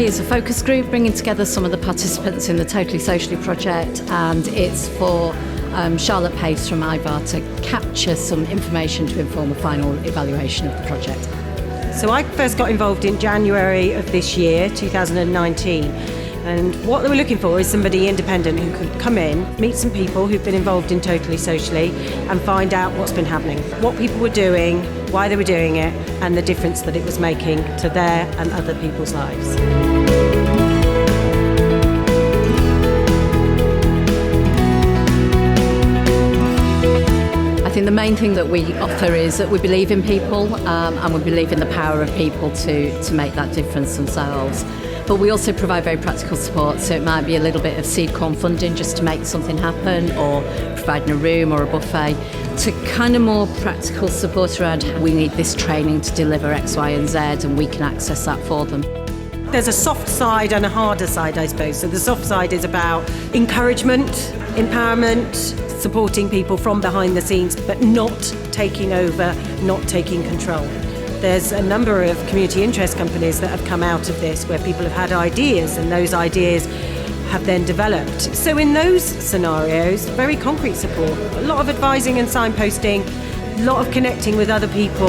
CaVCA is a focus group bringing together some of the participants in the Totally Socially project, and it's for Charlotte Pace from IVAR to capture some information to inform a final evaluation of the project. So I first got involved in January of this year, 2019. And what they were looking for is somebody independent who could come in, meet some people who've been involved in Totally Socially and find out what's been happening, what people were doing, why they were doing it, and the difference that it was making to their and other people's lives. I think the main thing that we offer is that we believe in people and we believe in the power of people to make that difference themselves. But we also provide very practical support, so it might be a little bit of seed corn funding just to make something happen, or providing a room or a buffet, to kind of more practical support around we need this training to deliver X, Y and Z, and we can access that for them. There's a soft side and a harder side, I suppose. So the soft side is about encouragement, empowerment, supporting people from behind the scenes, but not taking over, not taking control. There's a number of community interest companies that have come out of this where people have had ideas and those ideas have then developed. So in those scenarios, very concrete support, a lot of advising and signposting, a lot of connecting with other people.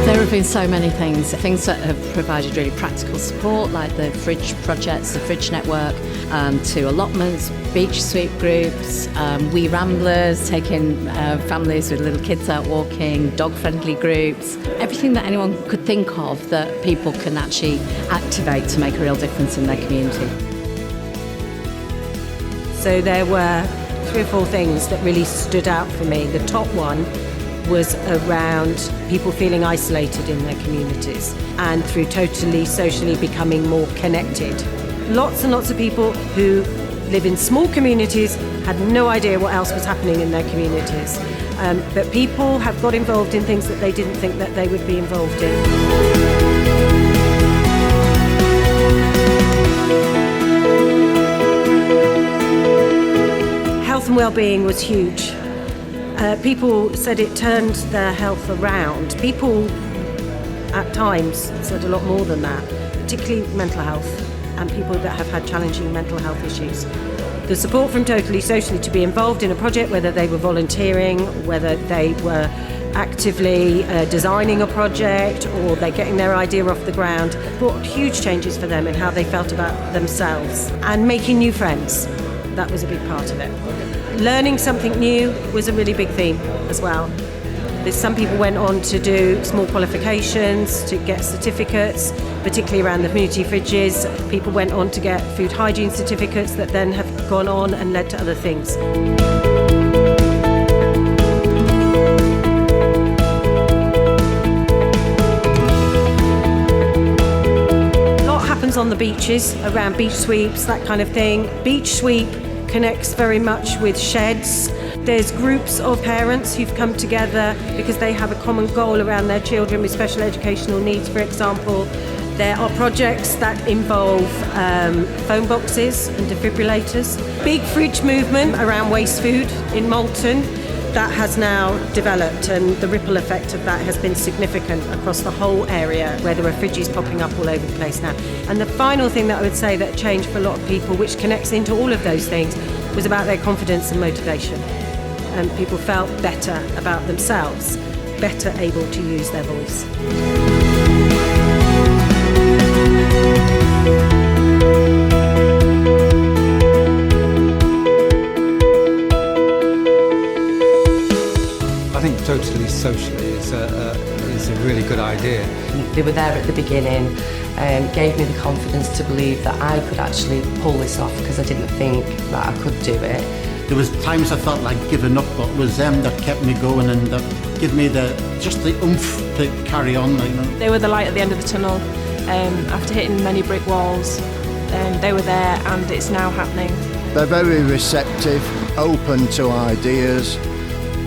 There have been so many things that have provided really practical support, like the fridge projects, the fridge network, to allotments, beach sweep groups, wee ramblers, taking families with little kids out walking, dog-friendly groups, everything that anyone could think of that people can actually activate to make a real difference in their community. So there were 3 or 4 things that really stood out for me. The top one was around people feeling isolated in their communities and through Totally Socially becoming more connected. Lots and lots of people who live in small communities had no idea what else was happening in their communities. But people have got involved in things that they didn't think that they would be involved in. Health and well-being was huge. People said it turned their health around. People at times said a lot more than that, particularly mental health and people that have had challenging mental health issues. The support from Totally Socially to be involved in a project, whether they were volunteering, whether they were actively designing a project or they're getting their idea off the ground, brought huge changes for them in how they felt about themselves and making new friends. That was a big part of it. Learning something new was a really big theme as well. Some people went on to do small qualifications, to get certificates, particularly around the community fridges. People went on to get food hygiene certificates that then have gone on and led to other things. A lot happens on the beaches, around beach sweeps, that kind of thing. Beach sweep connects very much with sheds. There's groups of parents who've come together because they have a common goal around their children with special educational needs, for example. There are projects that involve phone boxes and defibrillators. Big fridge movement around waste food in Malton that has now developed, and the ripple effect of that has been significant across the whole area where there are fridges popping up all over the place now. And the final thing that I would say that changed for a lot of people, which connects into all of those things, was about their confidence and motivation. And people felt better about themselves, better able to use their voice. I think Totally Socially is a really good idea. They were there at the beginning and gave me the confidence to believe that I could actually pull this off, because I didn't think that I could do it. There was times I felt like giving up, but it was them that kept me going and that give me just the oomph to carry on. You know. They were the light at the end of the tunnel. After hitting many brick walls, they were there, and it's now happening. They're very receptive, open to ideas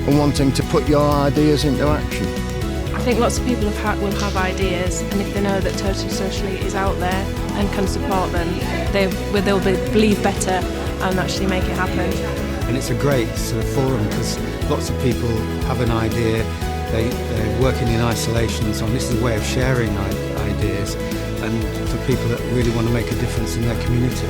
and wanting to put your ideas into action. I think lots of people will have ideas, and if they know that Totally Socially is out there and can support them, they'll believe better and actually make it happen. And it's a great sort of forum because lots of people have an idea, they're working in isolation and so on. This is a way of sharing ideas and for people that really want to make a difference in their community.